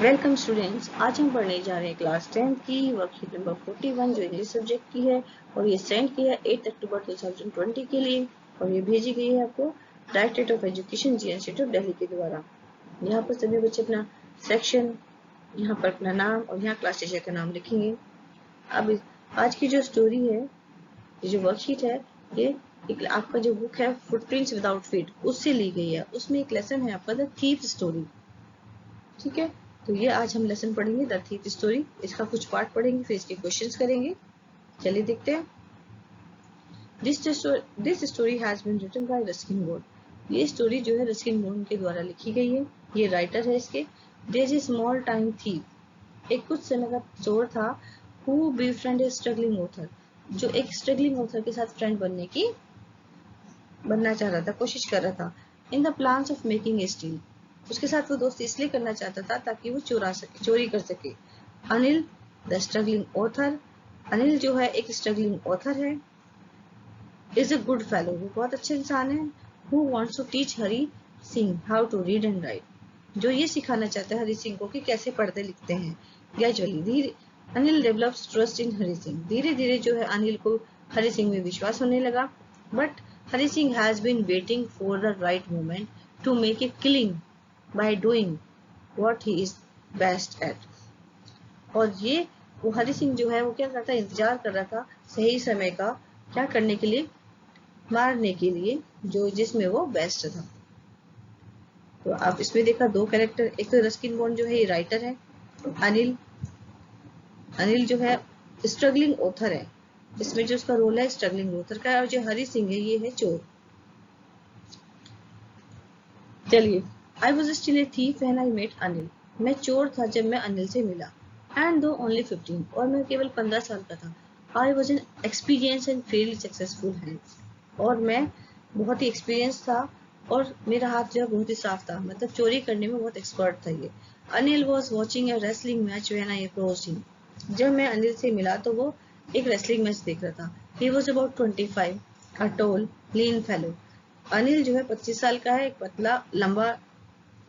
Welcome students, आज हम पढ़ने जा रहे हैं क्लास 10 की वर्कशीट नंबर 41 जो इंग्लिश सब्जेक्ट की है और ये सेंड की है 8 अक्टूबर 2020 के लिए और ये भेजी गई है आपको डायरेक्टरेट ऑफ एजुकेशन जी इंस्टीट्यूट दिल्ली के द्वारा। यहाँ पर सभी बच्चे अपना सेक्शन, यहाँ पर अपना नाम और यहाँ क्लास टीचर का नाम लिखेंगे। अब आज की जो स्टोरी है, ये जो वर्कशीट है, ये एक आपका जो बुक है फुटप्रिंट्स विदाउट फीट उससे ली गई है। उसमें एक लेसन है आपका द थीफ स्टोरी। ठीक है, तो ये आज हम लेसन पढ़ेंगे द थीफ स्टोरी। इसका कुछ पार्ट पढ़ेंगे, फिर इसके क्वेश्चंस करेंगे। चलिए देखते हैं। This story has been written by Ruskin Bond. ये स्टोरी जो है रस्किन बॉन्ड के द्वारा लिखी गई है। ये राइटर है इसके। There is a small time thief. एक कुछ समय का चोर था who befriend a struggling author, जो एक स्ट्रगलिंग ऑथर के साथ फ्रेंड बनना चाह रहा था, कोशिश कर रहा था। In the plans of making a steel, उसके साथ वो दोस्ती इसलिए करना चाहता था ताकि वो चोरी कर सके। Anil the struggling author, Anil जो है एक स्ट्रगलिंग ऑथर है। इज अ गुड फेलो, वो बहुत अच्छे इंसान है। Who wants to teach Hari Singh how to read and write, जो ये सिखाना चाहता है हरी सिंह को कि कैसे पढ़ते लिखते हैं। ग्रेजुअली धीरे Anil develops trust in Hari Singh, धीरे धीरे जो है अनिल को हरी सिंह में विश्वास होने लगा। But Hari Singh has been waiting for the right moment to make a killing by doing what he is best at. और ये वो हरी सिंह जो है वो क्या करता, इंतजार कर रहा था सही समय का, क्या करने के लिए, मारने के लिए, जो जिसमें वो बेस्ट था। तो आप इसमें देखा दो कैरेक्टर, एक तो रस्किन बॉन्ड जो है ये राइटर है, अनिल अनिल जो है स्ट्रगलिंग ऑथर है। इसमें जो उसका रोल है स्ट्रगलिंग ऑथर का, और जो हरी सिंह है ये है चोर। चलिए, I was still a thief when I met Anil, मैं चोर था जब मैं अनिल से मिला। एंड दो ओनली 15, और मैं केवल 15 साल का था। I was an experience and Fairlie successful hand, और मैं बहुत ही एक्सपीरियंस था और मेरा हाथ जो है बहुत ही साफ था, मतलब चोरी करने में बहुत एक्सपर्ट था ये। Anil was watching A wrestling match when I approached him, जब मैं अनिल से मिला तो वो एक रेसलिंग मैच देख रहा था। He was about 25, a tall lean fellow, Anil जो है 25 साल का है, एक पतला लंबा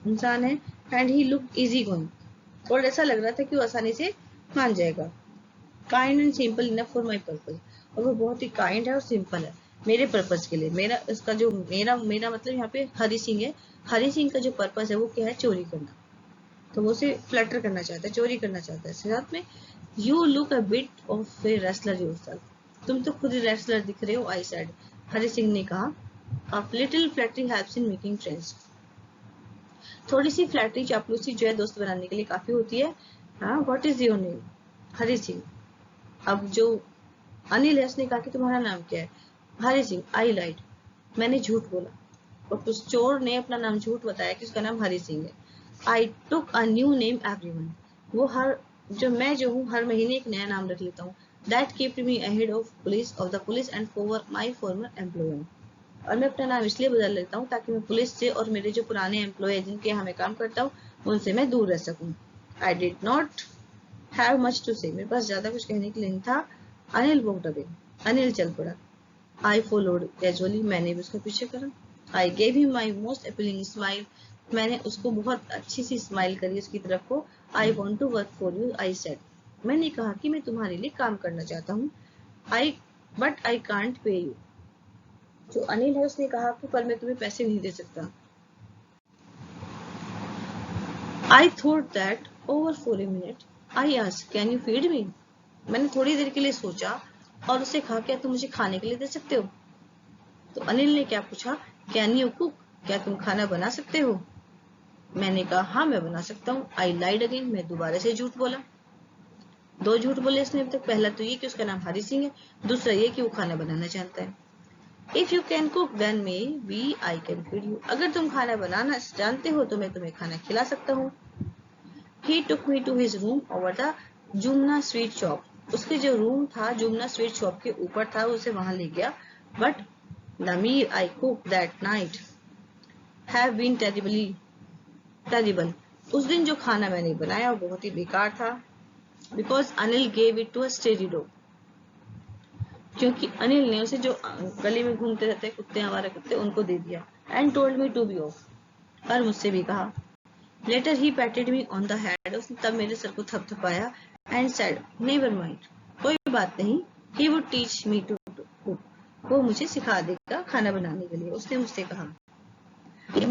इंसान है। And he look easy going, और ऐसा लग रहा था कि वो आसानी से मान जाएगा। Kind and simple enough for my purpose, और वो बहुत ही काइंड है और सिंपल है मेरे पर्पज के लिए। मेरा इसका जो मेरा मतलब यहाँ पे हरी सिंह है। हरी सिंह का जो पर्पज है वो क्या है, चोरी करना। तो वो उसे फ्लटर करना चाहता है, चोरी करना चाहता है। साथ में you look a bit of a wrestler yourself, तुम तो खुद ही रेसलर दिख रहे हो, आई सेड, हरी सिंह ने कहा। A little flattery helps in making friends, थोड़ी सी फ्लैटरी चापलूसी जो है दोस्त बनाने के लिए काफी होती है। हाँ, what is your name, Hari Singh. अब जो अनिल है उसने कहा कि तुम्हारा नाम क्या है, हरी सिंह। आई लाइड, मैंने झूठ बोला, और उस चोर ने अपना नाम झूठ बताया कि उसका नाम हरी सिंह है। आई टुक अ न्यू नेम एवरीवन, वो मैं जो हूँ हर महीने एक नया नाम रख लेता हूँ। That keeped me ahead of the police and for my farmer employer, और मैं अपना नाम इसलिए बदल लेता हूँ ताकि मैं पुलिस से और मेरे जो पुराने एम्प्लॉय जिनके यहाँ मैं काम करता हूँ उनसे मैं दूर रह सकूँ। I did not have much to say, मेरे पास ज्यादा कुछ कहने के लिए नहीं था। अनिल वॉकड अवे, अनिल चल पड़ा। आई फॉलोड कैजुअली, मैंने भी उसका पीछे करा। I gave him my most appealing smile, मैंने उसको बहुत अच्छी सी स्माइल करी उसकी तरफ को। I want to work for you, I said, मैंने कहा कि मैं तुम्हारे लिए काम करना चाहता हूँ। But I can't pay you, जो अनिल है उसने कहा कि पर मैं तुम्हें पैसे नहीं दे सकता। I thought that over for a minute, I asked can you feed me, मैंने थोड़ी देर के लिए सोचा और उससे कहा क्या तुम मुझे खाने के लिए दे सकते हो। तो अनिल ने क्या पूछा, कैन यू कुक, क्या तुम खाना बना सकते हो। मैंने कहा हाँ मैं बना सकता हूँ। आई लाइड अगेन, मैं दोबारा से झूठ बोला। दो झूठ बोले इसने अब तक, पहला तो ये कि उसका नाम हरी सिंह है, दूसरा ये कि वो खाना बनाना जानता है। If you can cook, then maybe I can feed you. अगर तुम खाना बनाना जानते हो तो मैं तुम्हें खाना खिला सकता हूँ। He took me to his room over the Jumna sweet shop. उसके जो रूम था जुमना स्वीट शॉप के ऊपर था, उसे वहां ले गया। But the meal I cooked that night have been terrible. उस दिन जो खाना मैंने बनाया वो बहुत ही बेकार था। Because Anil gave it to a stray dog. क्योंकि अनिल ने उसे जो गली में घूमते रहते कुत्ते, हमारे कुत्ते, उनको दे दिया। And told me to be off, और मुझसे भी कहा। Later he patted me on the head, उसने तब मेरे सर को थपथपाया एंड सेड नेवर माइंड, कोई बात नहीं, he would teach me to cook, वो मुझे सिखा देगा खाना बनाने के लिए, उसने मुझसे कहा। He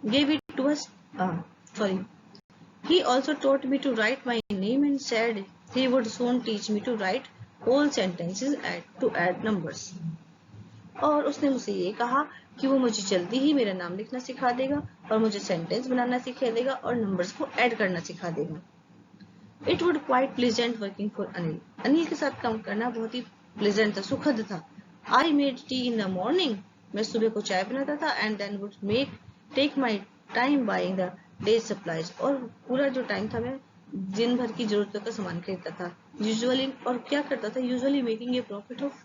gave it to us, sorry, he also taught me to write my name and said he would soon teach me to write whole sentences and to add numbers. और उसने मुझसे ये कहा कि वो मुझे जल्दी ही मेरा नाम लिखना सिखा देगा और मुझे सेंटेंस बनाना सिखा देगा और नंबर्स को ऐड करना सिखा देगा। It would quite pleasant working for Anil, Anil के साथ काम करना बहुत ही प्लीजेंट था, सुखद था। I made tea in the morning, मैं सुबह को चाय बनाता था and then would take my time buying the day's supplies, और पूरा जो टाइम था मैं दिन भर की जरूरतों का सामान खरीदता था यूजुअली, और क्या करता था usually making a profit of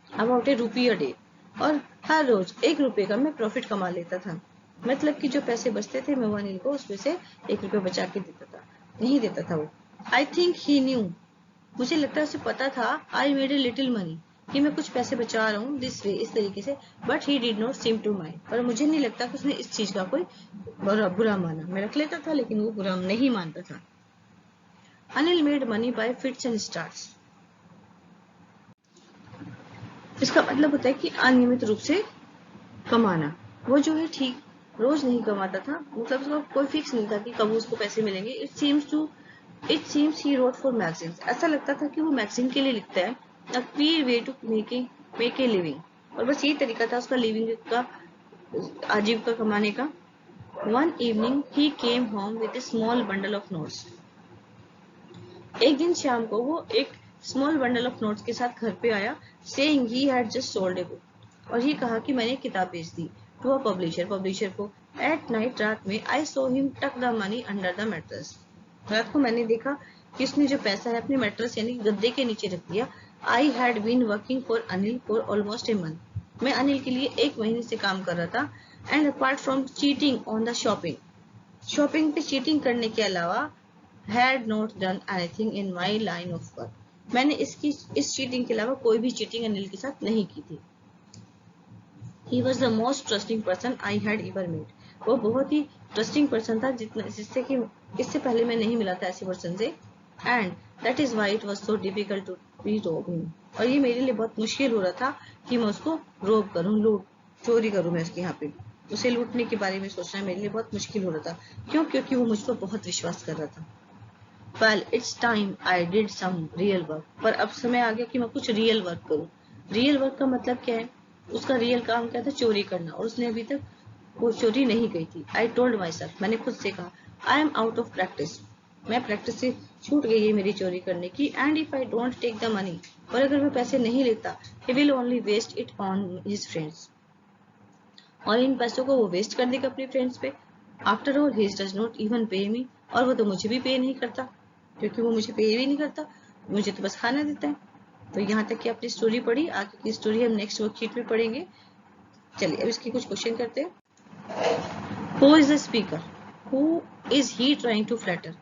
about A rupee a day, और हर रोज 1 रुपए का मैं प्रॉफिट कमा लेता था। मतलब कि जो पैसे बचते थे मैं वो अनिल को उसमें से 1 रुपए बचा के देता था, नहीं देता था वो। आई थिंक ही न्यू, मुझे लगता है उसे पता था, I made a little money, कि मैं कुछ पैसे बचा रहा हूँ दिस वे, इस तरीके से, but he did not seem to mind, पर मुझे नहीं लगता कि उसने इस चीज का कोई बुरा माना। मैं रख लेता था लेकिन वो बुरा नहीं मानता था। Anil made money by fits and starts, इसका मतलब होता है कि अनियमित रूप से कमाना। वो जो है ठीक रोज नहीं कमाता था, मतलब उसका कोई फिक्स नहीं था कि कब उसको पैसे मिलेंगे। It seems he wrote for magazines, ऐसा लगता था कि वो मैगजीन के लिए लिखता है, a queer way to make a living, और बस यही तरीका था उसका लिविंग का, आजीविका कमाने का। One evening he came home with A small bundle of notes, एक दिन शाम को वो एक स्मॉल बंडल ऑफ नोट्स के साथ घर पे आया, saying he had just sold a book, और ये कहा कि मैंने किताब बेच दी टू अ पब्लिशर को। एट नाइट, रात में, आई सो हिम टक the money under the mattress, रात को मैंने देखा कि उसने जो पैसा है अपने मैट्रेस यानी गद्दे के नीचे रख दिया। I had been working for Anil for almost a month, मैं अनिल के लिए 1 महीने से काम कर रहा था। And apart from cheating on the shopping पे चीटिंग करने के अलावा had not done anything in my line of work, मैंने इस चीटिंग के अलावा कोई भी चीटिंग अनिल के साथ नहीं की थी। He was the most trusting person I had ever met, वो बहुत ही ट्रस्टिंग पर्सन था जिससे कि इससे पहले मैं नहीं मिला था ऐसे पर्सन से। And that is why it was so difficult to be rob him, और ये मेरे लिए बहुत मुश्किल हो रहा था कि मैं उसको रोब करूँ, चोरी करूँ मैं उसके यहाँ पे, उसे लूटने के बारे में सोचना मेरे लिए बहुत मुश्किल हो रहा था। क्यों? क्योंकि वो मुझ पर बहुत विश्वास कर रहा था। Well, it's time I did some real work, पर अब समय आ गया कि मैं कुछ रियल वर्क करूं। रियल वर्क का मतलब क्या है? उसका रियल काम क्या था? चोरी करना, और उसने अभी तक वो चोरी नहीं की थी। I told myself, मैंने खुद से कहा, I am out of practice, मैं प्रैक्टिस से छूट गई है मेरी चोरी करने की। And if I don't take the money, और अगर मैं पैसे नहीं लेता, he will only waste it on his friends, और इन पैसों को वो वेस्ट कर देगा अपने फ्रेंड्स पे। After all he does not even पे मी, और वो तो मुझे भी पे नहीं करता, क्योंकि वो मुझे पे भी नहीं करता, मुझे तो बस खाना देता है। तो यहाँ तक की अपनी स्टोरी पढ़ी, आगे की स्टोरी हम नेक्स्ट वर्कशीट में पढ़ेंगे। चलिए अब इसके कुछ क्वेश्चन करते हैं। Who is the speaker? Who is he trying to flatter?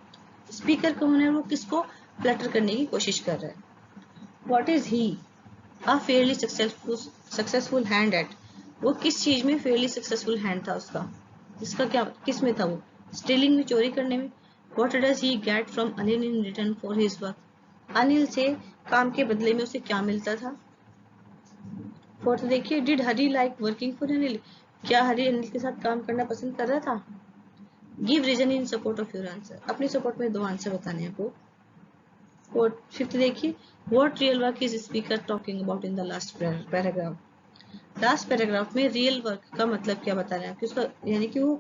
Speaker कौन है? वो किसको फ्लैटर करने की कोशिश कर रहा है। What is he? A fairly successful hand eight, वो किस चीज में फेयरली सक्सेसफुल हैंड था उसका, इसका क्या, किस में था वो? स्टीलिंग में, चोरी करने में। What does he get from Anil in return for his work? Anil से काम के बदले में उसे क्या मिलता था? फोर्थ देखिए, did Hari like working for Anil? क्या हरी अनिल के साथ काम करना पसंद कर रहा था? Give reason in support of your answer, अपने सपोर्ट में 2 आंसर बताने हैं आपको। फिफ्थ देखिए, what real work is speaker talking about in the last paragraph? Last paragraph में रियल वर्क का मतलब क्या बता रहे हैं, उसका यानी कि वो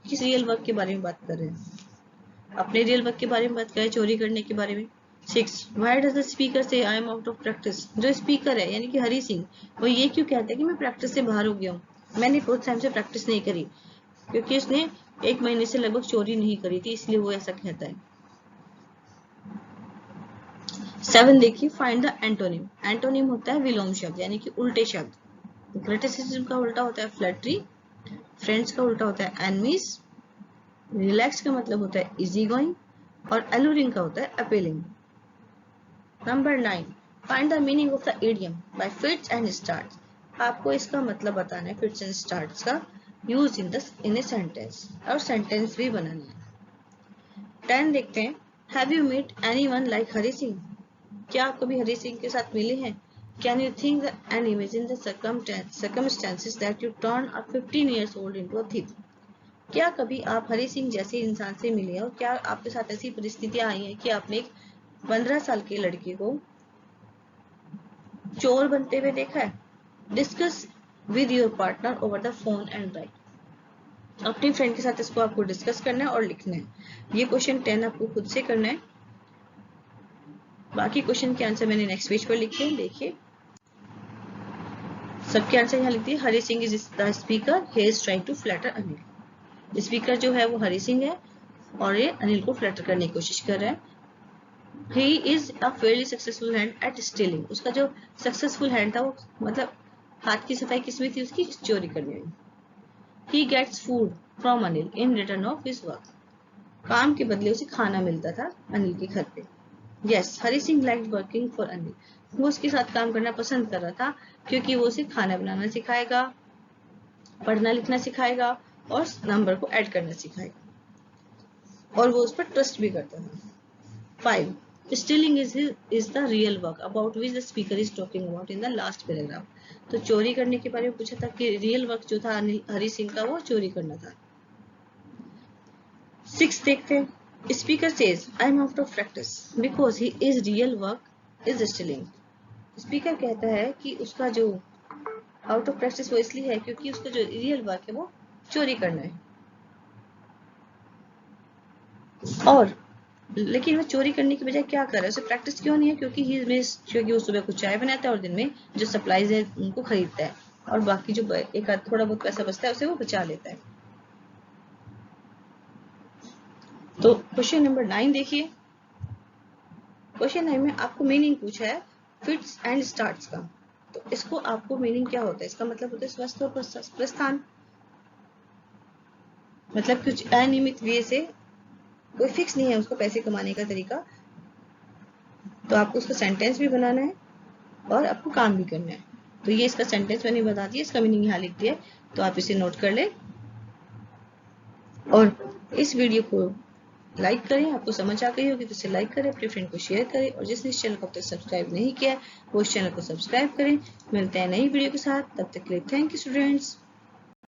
किस रियल वर्क के बारे में बात कर रहे हैं? अपने रियल वर्क के बारे में बात कर रहे हैं, चोरी करने के बारे में। 6, व्हाई डज द स्पीकर से I am out of practice? जो स्पीकर है यानी कि हरी सिंह, वो ये क्यों कहता है कि मैं प्रैक्टिस से बाहर हो गया हूँ, मैंने बहुत टाइम से प्रैक्टिस नहीं करी, क्योंकि उसने 1 महीने से लगभग चोरी नहीं करी थी, इसलिए वो ऐसा कहता है। 7 देखिए, फाइंड द एंटोनिम। एंटोनिम होता है विलोम शब्द यानी कि उल्टे शब्द। क्रिटिसिज्म का उल्टा होता है फ्लैटरी, फ्रेंड्स का उल्टा होता है एनमीज, रिलैक्स का मतलब होता है इजी गोइंग, और अलूरिंग का होता है appealing. Number 9, find the meaning of the idiom by fits and starts. आपको इसका मतलब बताना है फिट्स एंड स्टार्ट्स का। यूज इन ए सेंटेंस, और सेंटेंस भी बनाना है। 10 देखते हैं। Have you meet anyone like Hari Singh? क्या आप कभी हरी सिंह के साथ मिले हैं? Can you think and imagine the circumstances that you turn a 15 years old into a thief? क्या कभी आप हरी सिंह जैसे इंसान से मिले और क्या आपके साथ ऐसी परिस्थितियां आई हैं कि आपने एक 15 साल के लड़के को चोर बनते हुए देखा है? Discuss with your partner over the phone and right. अपने फ्रेंड के साथ इसको आपको डिस्कस करना है और लिखना है। ये क्वेश्चन 10 आपको खुद से करना है। बाकी क्वेश्चन के आंसर मैंने नेक्स्ट पेज पर लिखे हैं, देखिए। सबके आंसर यहाँ लिख दिए। Hari Singh is the speaker, he is trying to flatter Anil. Speaker जो है वो हरी सिंह है और ये अनिल को फ्लैटर करने की कोशिश कर रहा है। He is a fairly successful hand eight stealing. उसका जो सक्सेसफुल हैंड था वो मतलब हाथ की सफाई किसमें थी? उसकी चोरी करने में। He gets food from Anil in return of his work. काम के बदले उसे खाना मिलता था अनिल के घर पे। Yes, Hari Singh liked working for Anil. वो उसके साथ काम करना पसंद कर रहा था क्योंकि वो उसे खाना बनाना सिखाएगा, पढ़ना लिखना सिखाएगा और नंबर को ऐड करना सिखाएगा, और वो उस पर ट्रस्ट भी करता था। 5. Stealing is the real work about which the speaker is talking about in the last paragraph. तो चोरी करने के बारे में पूछा था कि रियल वर्क जो था हरी सिंह का वो चोरी करना था। 6 देखते हैं। Speaker says I am out of practice because he is real work is stealing. Speaker कहता है कि उसका जो आउट ऑफ प्रैक्टिस वो इसलिए है क्योंकि उसका जो रियल वर्क है वो चोरी करना है। और लेकिन वो चोरी करने की बजाय क्या कर रहा है? उसे प्रैक्टिस क्यों नहीं है? क्योंकि वो सुबह को चाय बनाता है और दिन में जो सप्लाईज है उनको खरीदता है, और बाकी जो एक थोड़ा बहुत पैसा बचता है उसे वो बचा लेता है। तो क्वेश्चन नंबर 9 देखिए। क्वेश्चन 9 में आपको मीनिंग पूछा है फिट्स एंड स्टार्ट्स का। तो इसको आपको मीनिंग क्या होता है? इसका मतलब होता है स्वस्थ और प्रस्थान। मतलब कुछ अनियमित वे से, कोई फिक्स नहीं है उसको पैसे कमाने का तरीका, तो आपको उसका सेंटेंस भी बनाना है और आपको काम भी करना है। तो ये इसका सेंटेंस मैंने बता दिया, इसका मीनिंग यहाँ लिख दिया है, तो आप इसे नोट कर लें और इस वीडियो को लाइक करें। आपको समझ आ गई होगी तो इसे लाइक करें, अपने फ्रेंड को शेयर करें, और जिसने इस चैनल को अब तक सब्सक्राइब नहीं किया है वो इस चैनल को सब्सक्राइब करें। मिलते हैं नई वीडियो के साथ, तब तक के लिए थैंक यू स्टूडेंट्स।